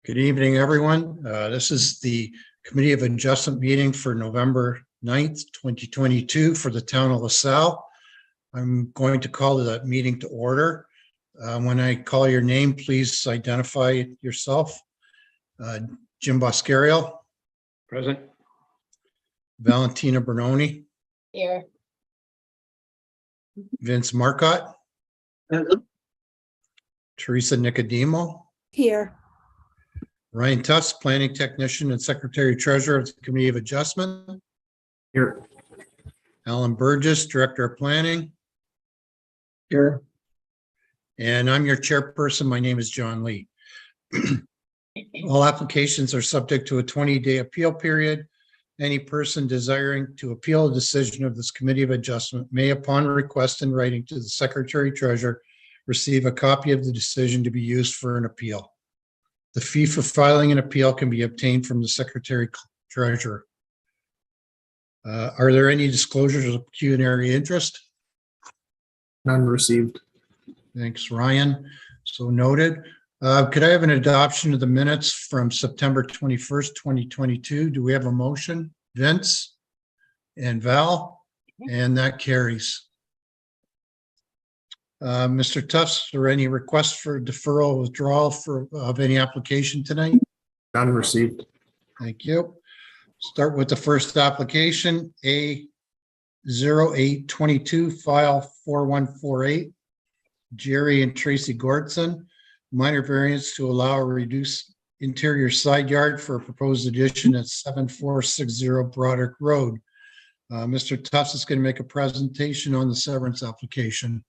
Good evening, everyone. This is the Committee of Adjustment meeting for November 9th, 2022 for the town of LaSalle. I'm going to call the meeting to order. When I call your name, please identify yourself. Jim Boscario. Present. Valentina Bernoni. Here. Vince Marcotte. Teresa Nicodemo. Here. Ryan Tufts, Planning Technician and Secretary Treasurer of the Committee of Adjustment. Here. Alan Burgess, Director of Planning. Here. And I'm your chairperson. My name is John Lee. All applications are subject to a 20-day appeal period. Any person desiring to appeal a decision of this Committee of Adjustment may, upon request in writing to the Secretary Treasurer, receive a copy of the decision to be used for an appeal. The fee for filing an appeal can be obtained from the Secretary Treasurer. Are there any disclosures of pecuniary interest? None received. Thanks, Ryan. So noted. Could I have an adoption of the minutes from September 21st, 2022? Do we have a motion? Vince and Val, and that carries. Mr. Tufts, are there any requests for deferral or withdrawal of any application tonight? None received. Thank you. Start with the first application, A0822, file 4148. Jerry and Tracy Gordson, minor variance to allow a reduced interior side yard for a proposed addition at 7460 Broderick Road. Mr. Tufts is going to make a presentation on the severance application.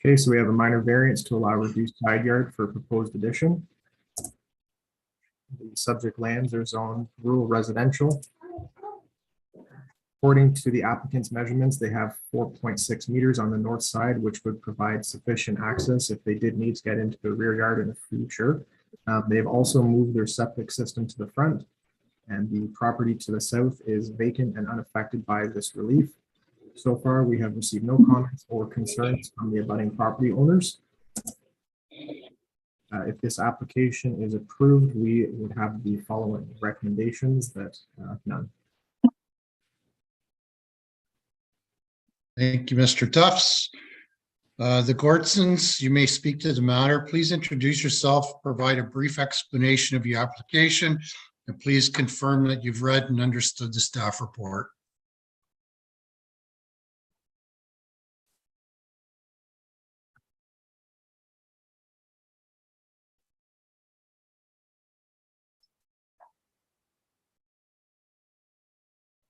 Okay, so we have a minor variance to allow reduced side yard for a proposed addition. The subject lands are zoned rural residential. According to the applicant's measurements, they have 4.6 meters on the north side, which would provide sufficient access if they did need to get into the rear yard in the future. They've also moved their septic system to the front, and the property to the south is vacant and unaffected by this relief. So far, we have received no comments or concerns from the abutting property owners. If this application is approved, we would have the following recommendations: that none. Thank you, Mr. Tufts. The Gordsons, you may speak to the matter. Please introduce yourself, provide a brief explanation of your application, and please confirm that you've read and understood the staff report.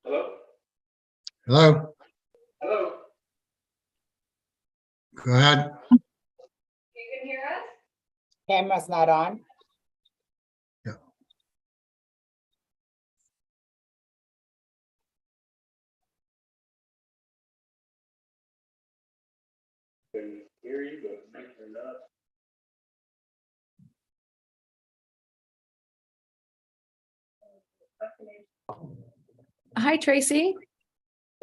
Hello? Hello, Hello? go ahead. You can hear us? Camera's not on. Can hear you, but might turn up. Hi, Tracy.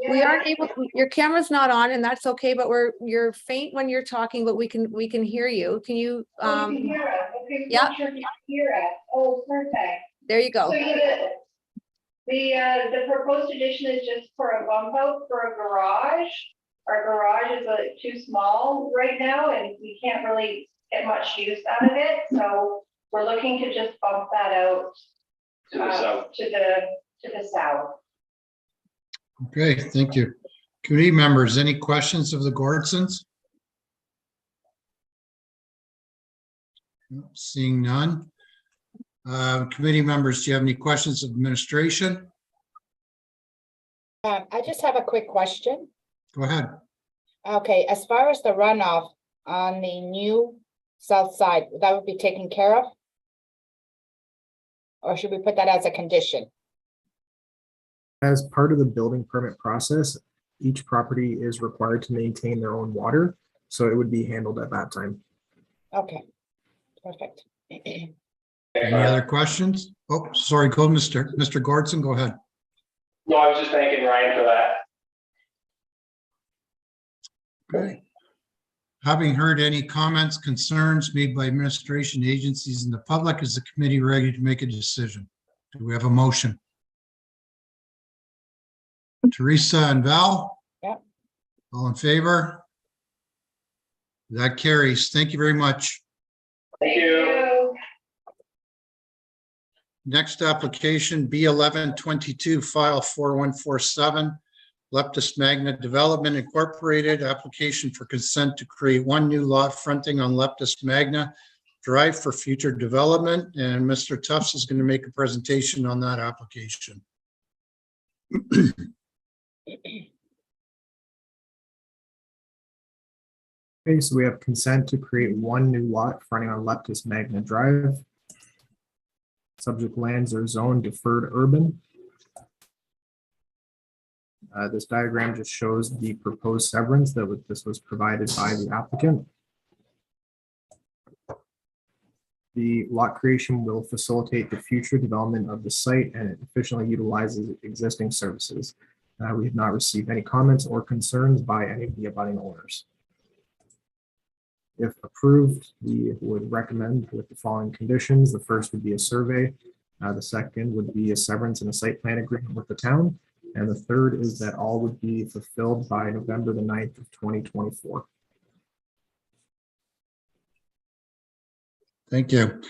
We aren't able, your camera's not on and that's okay, but you're faint when you're talking, but we can hear you. Can you, Oh, you can hear us. Okay, yeah. not sure if you can hear us. Oh, perfect. there you go. So the proposed addition is just for a bump out for a garage. Our garage is too small right now and we can't really get much use out of it. So we're looking to just bump that out To the south. to the south. Okay, thank you. Committee members, any questions of the Gordsons? Seeing none. Committee members, do you have any questions of administration? I just have a quick question. Go ahead. Okay, as far as the runoff on the new south side, that would be taken care of? Or should we put that as a condition? As part of the building permit process, each property is required to maintain their own water, so it would be handled at that time. Okay, perfect. Any other questions? Oh, sorry, go Mr. Gordson, go ahead. No, I was just thanking Ryan for that. Okay. Having heard any comments, concerns made by administration agencies and the public, is the committee ready to make a decision? Do we have a motion? Teresa and Val? Yep. All in favor? That carries. Thank you very much. Thank you. Next application, B1122, file 4147, Leptis Magna Development Incorporated, application for consent to create one new lot fronting on Leptis Magna Drive for future development. And Mr. Tufts is going to make a presentation on that application. Okay, so we have consent to create one new lot fronting on Leptis Magna Drive. Subject lands are zoned deferred urban. This diagram just shows the proposed severance this was provided by the applicant. The lot creation will facilitate the future development of the site and it efficiently utilizes existing services. We have not received any comments or concerns by any of the abutting owners. If approved, we would recommend with the following conditions. The first would be a survey. The second would be a severance and a site plan agreement with the town. And the third is that all would be fulfilled by November the 9th of 2024. Thank you.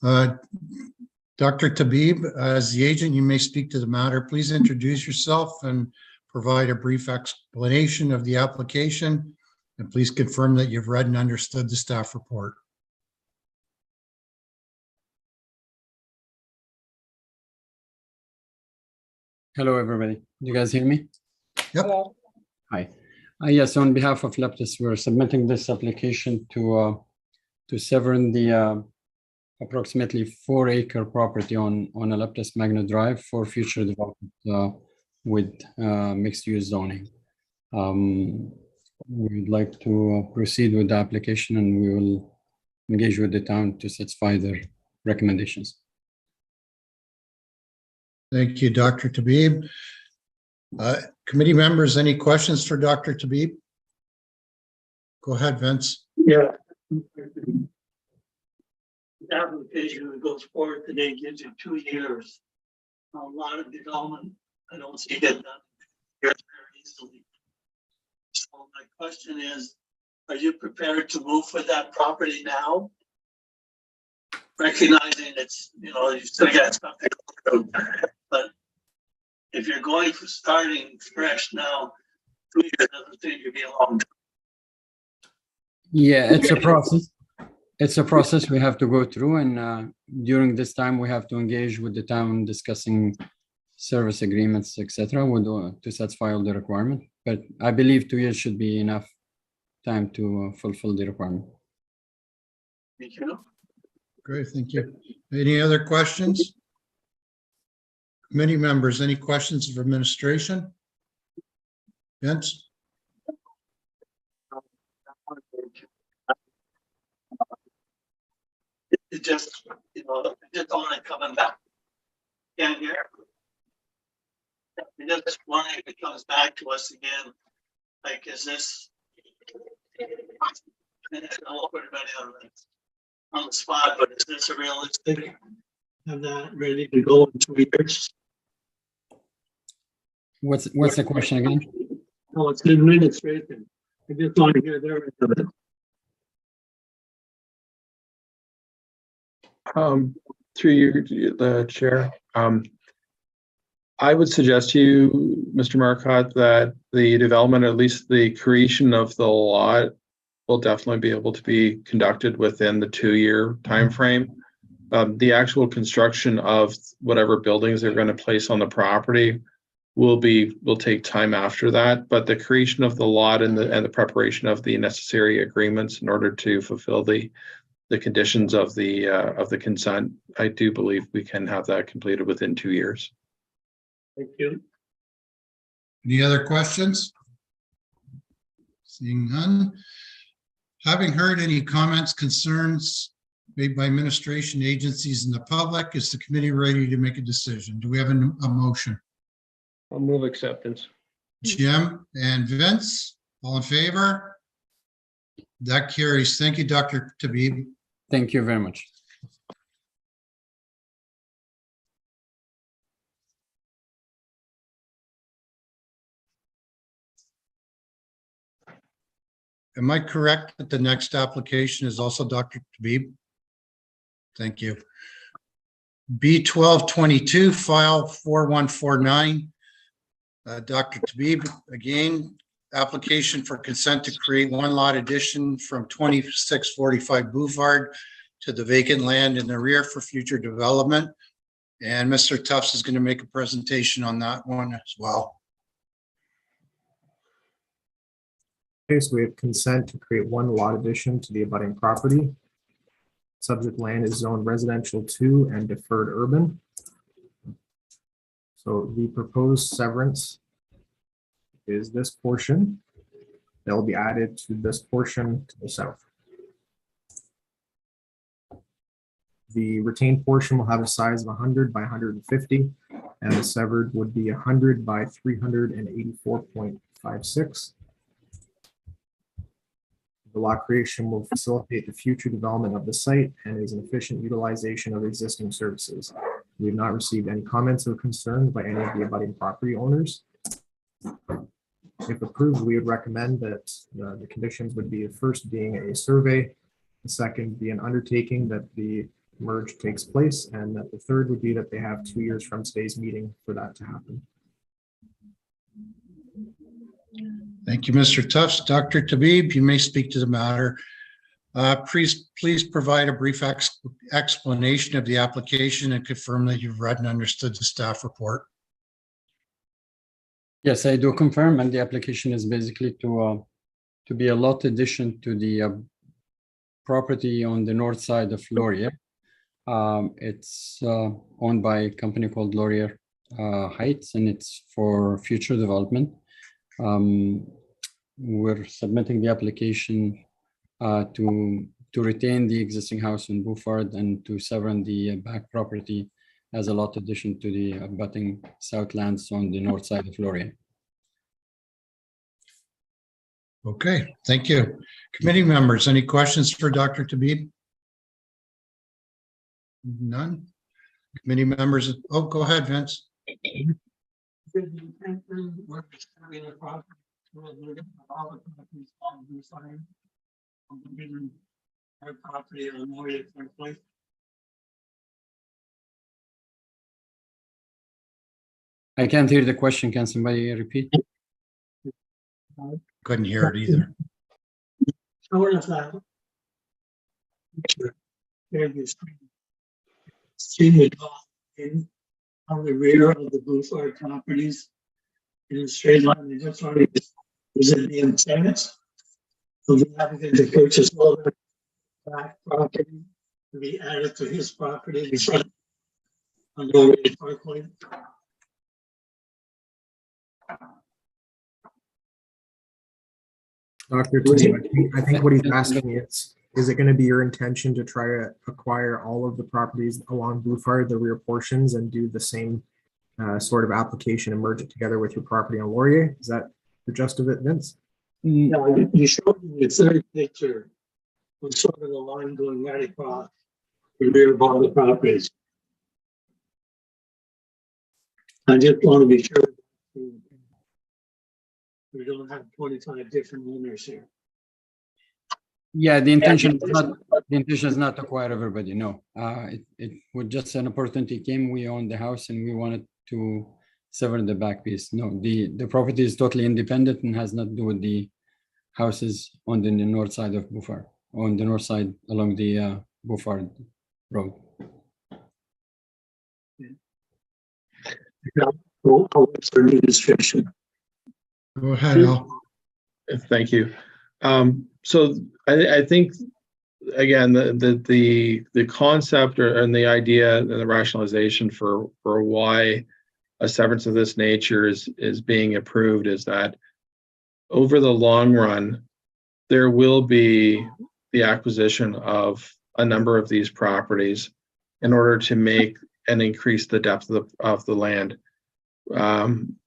Dr. Tabib, as the agent, you may speak to the matter. Please introduce yourself and provide a brief explanation of the application. And please confirm that you've read and understood the staff report. Hello, everybody. Do you guys hear me? Yep. Hello. Hi. Yes, on behalf of Leptis, we're submitting this application to sever the approximately 4-acre property on a Leptis Magna Drive for future development with mixed-use zoning. We would like to proceed with the application and we will engage with the town to satisfy their recommendations. Thank you, Dr. Tabib. Committee members, any questions for Dr. Tabib? Go ahead, Vince. Yeah. The application that goes forward today gives you 2 years. A lot of development, I don't see it done very easily. So my question is, are you prepared to move for that property now? Recognizing it's, you still got stuff to go through, but if you're going for starting fresh now, 2 years doesn't seem to be a long time. Yeah, it's a process. It's a process we have to go through, and during this time we have to engage with the town discussing service agreements, etc., to satisfy all the requirement. But I believe 2 years should be enough time to fulfill the requirement. Thank you. Great, thank you. Any other questions? Committee members, any questions of administration? Vince? It just, I just want it coming back. Can't hear. I just wondering if it comes back to us again, like, is this? I'll put everybody on the spot, but is this a realistic? Have that ready to go in 2 years? What's the question again? No, it's administration. I just want to hear their end of it. Through you, the chair, I would suggest to you, Mr. Marcotte, that the development, at least the creation of the lot, will definitely be able to be conducted within the 2-year time frame. The actual construction of whatever buildings they're going to place on the property will take time after that. But the creation of the lot and the preparation of the necessary agreements in order to fulfill the conditions of the consent, I do believe we can have that completed within 2 years. Thank you. Any other questions? Seeing none. Having heard any comments, concerns made by administration, agencies, and the public. Is the committee ready to make a decision? Do we have a motion? I'll move acceptance. Jim and Vince, all in favor? That carries. Thank you, Dr. Tabib. Thank you very much. Am I correct that the next application is also Dr. Tabib? Thank you. B 1222, file 4149. Dr. Tabib, again, application for consent to create one lot addition from 2645 Boulevard to the vacant land in the rear for future development. And Mr. Tufts is going to make a presentation on that one as well. Okay, so we have consent to create one lot addition to the abutting property. Subject land is zoned residential 2 and deferred urban. So the proposed severance is this portion that will be added to this portion to the south. The retained portion will have a size of 100 by 150, and the severed would be 100 by 384.56. The lot creation will facilitate the future development of the site and is an efficient utilization of existing services. We have not received any comments or concerns by any of the abutting property owners. If approved, we would recommend that the conditions would be, the first being a survey, the second be an undertaking that the merge takes place, and that the third would be that they have 2 years from today's meeting for that to happen. Thank you, Mr. Tufts. Dr. Tabib, you may speak to the matter. Please provide a brief explanation of the application and confirm that you've read and understood the staff report. Yes, I do confirm, and the application is basically to be a lot addition to the property on the north side of Laurier. It's owned by a company called Laurier Heights, and it's for future development. We're submitting the application to retain the existing house in Beaufort and to sever the back property as a lot addition to the abutting southlands on the north side of Laurier. Okay, thank you. Committee members, any questions for Dr. Tabib? None? Committee members, oh, go ahead, Vince. I can't hear the question. Can somebody repeat? Couldn't hear it either. On the rear of the Beaufort properties in a straight line, they just already was in the intent of the applicant to purchase all the back property to be added to his property in front of the Parkway. Dr. Tabib, I think what he's asking is it going to be your intention to try to acquire all of the properties along Beaufort, the rear portions, and do the same sort of application and merge it together with your property on Laurier? Is that the gist of it, Vince? No, you showed me the third picture with sort of the line going right across the rear of all the properties. I just want to be sure we don't have 25 different owners here. Yeah, the intention is not to acquire everybody. No, it was just an opportunity came. We own the house and we wanted to sever the back piece. No, the property is totally independent and has nothing to do with the houses on the north side of Beaufort, on the north side along the Beaufort Road. I'll wait for administration. Go ahead, Al. Thank you. So I think, again, the concept and the idea and the rationalization for why a severance of this nature is being approved is that over the long run, there will be the acquisition of a number of these properties in order to make and increase the depth of the land.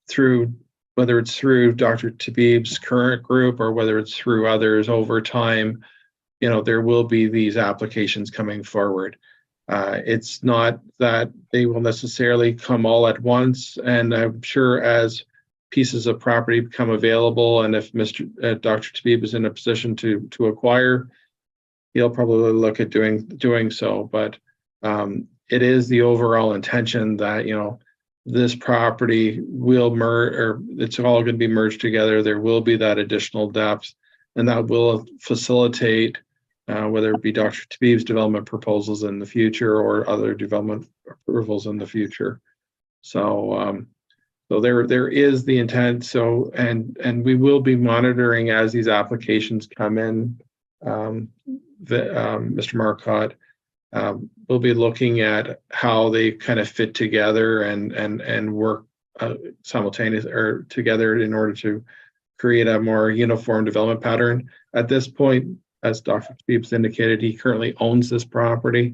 Through, whether it's through Dr. Tabib's current group or whether it's through others over time, you know, there will be these applications coming forward. It's not that they will necessarily come all at once, and I'm sure as pieces of property become available, and if Dr. Tabib is in a position to acquire, he'll probably look at doing so. But it is the overall intention that, you know, this property will merge, or it's all going to be merged together. There will be that additional depth, and that will facilitate whether it be Dr. Tabib's development proposals in the future or other development approvals in the future. So, so there is the intent. So, and we will be monitoring as these applications come in. Mr. Marcotte, we'll be looking at how they kind of fit together and work simultaneously or together in order to create a more uniform development pattern. At this point, as Dr. Tabib's indicated, he currently owns this property,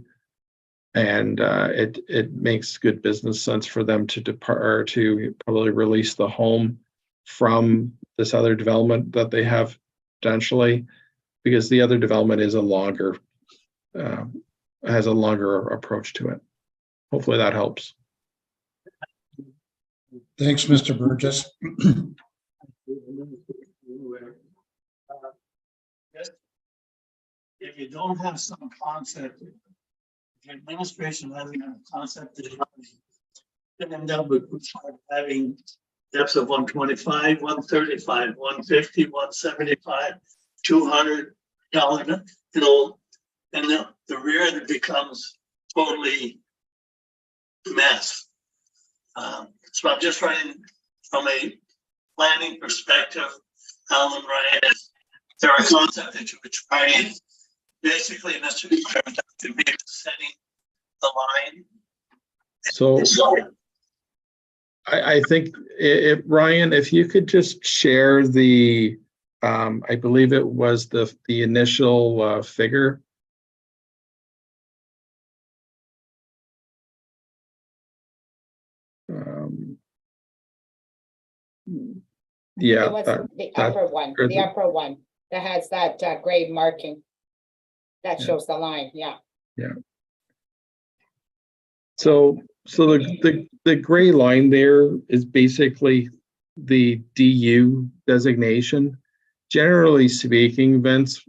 and it makes good business sense for them to depart, or to probably release the home from this other development that they have potentially, because the other development is a longer, has a longer approach to it. Hopefully that helps. Thanks, Mr. Burgess. If you don't have some concept, if the administration having a concept, then end up with having depths of 125, 135, 150, 175, 200 gallon, you know, and the rear becomes totally a mess. So I'm just trying from a planning perspective, Alan Ryan, is there a concept that you would try and basically Mr. to be setting the line? So I think if Ryan, if you could just share the, I believe it was the initial figure. Yeah, It was the upper one that has that gray marking. That shows the line, yeah. Yeah. So the gray line there is basically the DU designation. Generally speaking, Vince,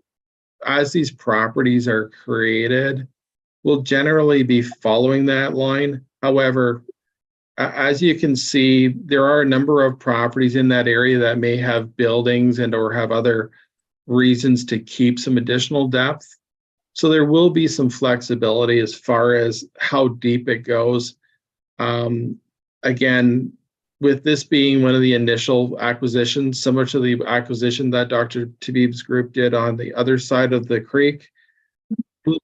as these properties are created, we'll generally be following that line. However, as you can see, there are a number of properties in that area that may have buildings and or have other reasons to keep some additional depth. So there will be some flexibility as far as how deep it goes. Again, with this being one of the initial acquisitions, similar to the acquisition that Dr. Tabib's group did on the other side of the creek, we'll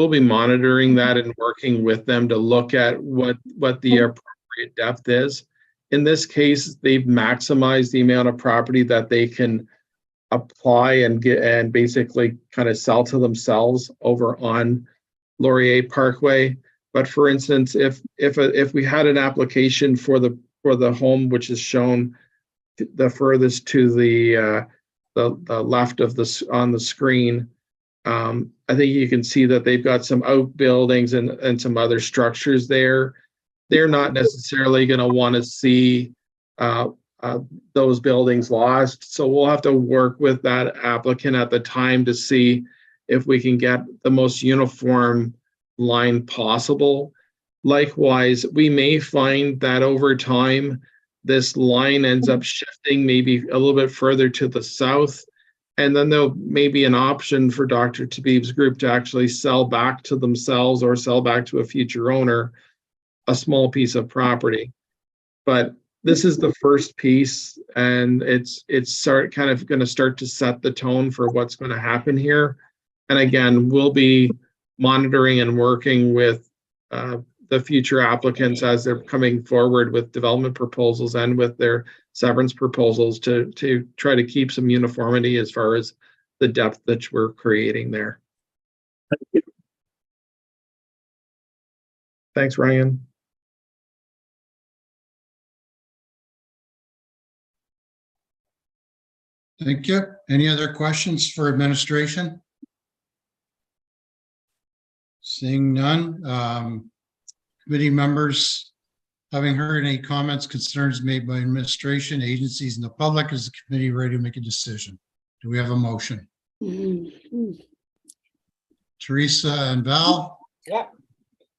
be monitoring that and working with them to look at what the appropriate depth is. In this case, they've maximized the amount of property that they can apply and get and basically kind of sell to themselves over on Laurier Parkway. But for instance, if we had an application for the home which is shown the furthest to the left of this on the screen, I think you can see that they've got some outbuildings and some other structures there. They're not necessarily going to want to see those buildings lost. So we'll have to work with that applicant at the time to see if we can get the most uniform line possible. Likewise, we may find that over time, this line ends up shifting maybe a little bit further to the south. And then there may be an option for Dr. Tabib's group to actually sell back to themselves or sell back to a future owner a small piece of property. But this is the first piece, and it's kind of going to start to set the tone for what's going to happen here. And again, we'll be monitoring and working with the future applicants as they're coming forward with development proposals and with their severance proposals to try to keep some uniformity as far as the depth that we're creating there. Thanks, Ryan. Thank you. Any other questions for administration? Seeing none, committee members, having heard any comments, concerns made by administration, agencies, and the public, is the committee ready to make a decision? Do we have a motion? Teresa and Val? Yep.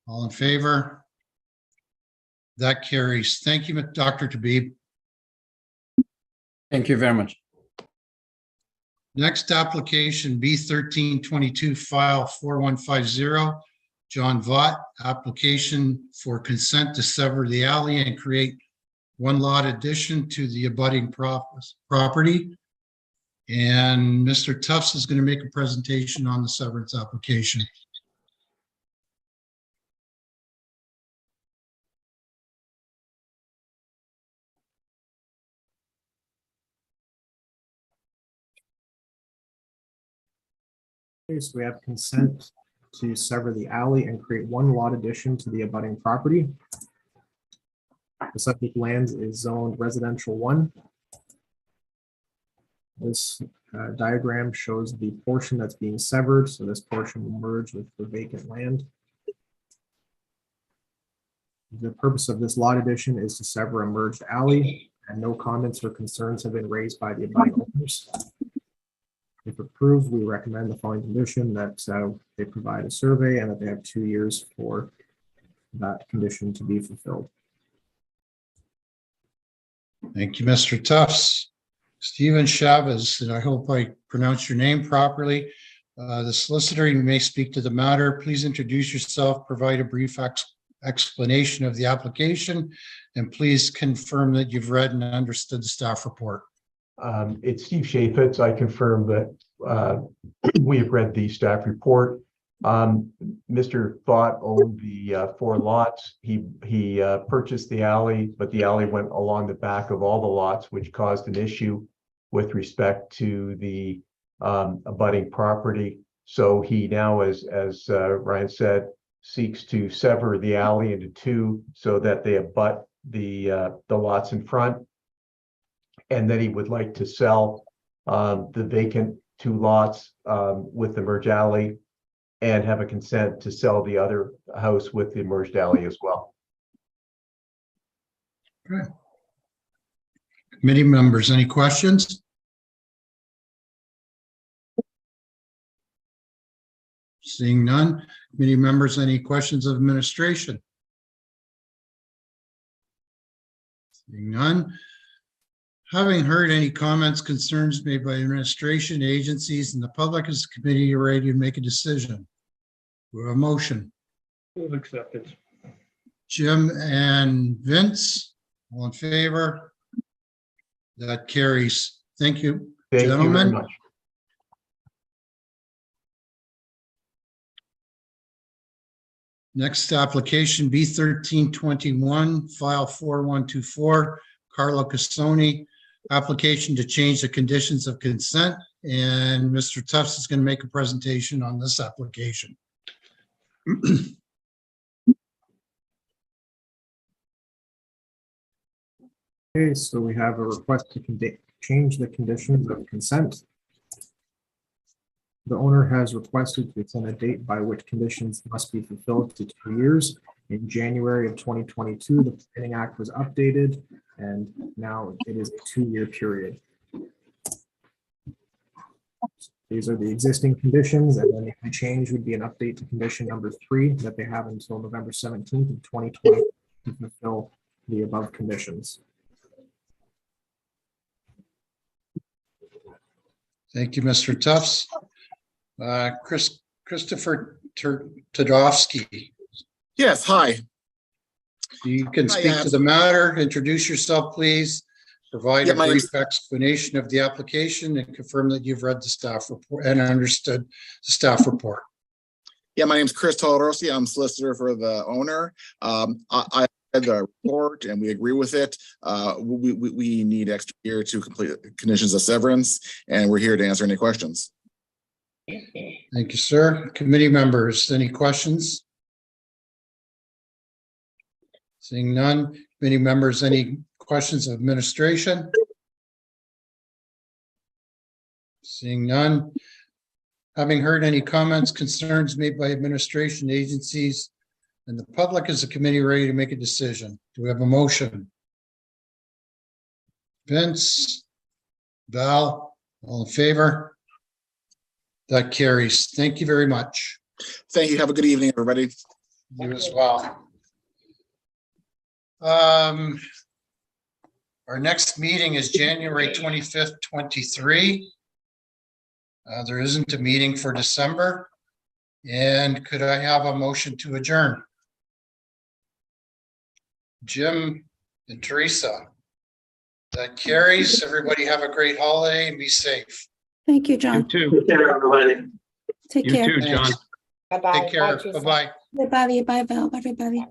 All in favor? That carries. Thank you, Dr. Tabib. Thank you very much. Next application, B 1322, file 4150, John Vaught, application for consent to sever the alley and create one lot addition to the abutting property. And Mr. Tufts is going to make a presentation on the severance application. Okay, so we have consent to sever the alley and create one lot addition to the abutting property. The subject land is zoned residential 1. This diagram shows the portion that's being severed, so this portion will merge with the vacant land. The purpose of this lot addition is to sever a merged alley, and no comments or concerns have been raised by the abutting owners. If approved, we recommend the following condition, that they provide a survey and that they have 2 years for that condition to be fulfilled. Thank you, Mr. Tufts. Stephen Chavez, and I hope I pronounced your name properly. The solicitor, you may speak to the matter. Please introduce yourself, provide a brief explanation of the application, and please confirm that you've read and understood the staff report. It's Steve Chaffetz. I confirm that we have read the staff report. Mr. Thought owned the 4 lots. He purchased the alley, but the alley went along the back of all the lots, which caused an issue with respect to the abutting property. So he now, as Ryan said, seeks to sever the alley into 2 so that they abut the lots in front. And then he would like to sell the vacant 2 lots with the merged alley and have a consent to sell the other house with the merged alley as well. Okay. Committee members, any questions? Seeing none. Committee members, any questions of administration? Seeing none. Having heard any comments, concerns made by administration, agencies, and the public, is the committee ready to make a decision? We have a motion. Move acceptance. Jim and Vince, all in favor? That carries. Thank you, Thank you very gentlemen. much. Next application, B 1321, file 4124, Carlo Cassoni, application to change the conditions of consent. And Mr. Tufts is going to make a presentation on this application. Okay, so we have a request to change the conditions of consent. The owner has requested to extend a date by which conditions must be fulfilled to 2 years. In January of 2022, the Planning Act was updated, and now it is a 2-year period. These are the existing conditions, and then the only change would be an update to condition number 3 that they have until November 17th of 2020 to fulfill the above conditions. Thank you, Mr. Tufts. Christopher Tadovsky, Yes, hi. you can Hi, speak to the matter. Introduce yourself, please. Provide Yeah, a my brief explanation of the application and confirm that you've read the staff report and understood the staff report. Yeah, my name's Chris Todorosi. I'm solicitor for the owner. I read the report and we agree with it. We need extra year to complete conditions of severance, and we're here to answer any questions. Thank you, sir. Committee members, any questions? Seeing none, committee members, any questions of administration? Seeing none. Having heard any comments, concerns made by administration agencies and the public, is the committee ready to make a decision? Do we have a motion? Vince? Val? All in favor? That carries. Thank you very much. Thank you. Have a good evening, everybody. You as well. Our next meeting is January 25th, 23. There isn't a meeting for December. And could I have a motion to adjourn? Jim and Teresa. That carries. Everybody have a great holiday and be safe. Thank you, You John. too. Take care, everybody. Take You care. too, John. Thanks. Bye-bye. Take care. Bye, Teresa. Bye-bye. Bye, Bobby. Bye, Val. Bye, everybody.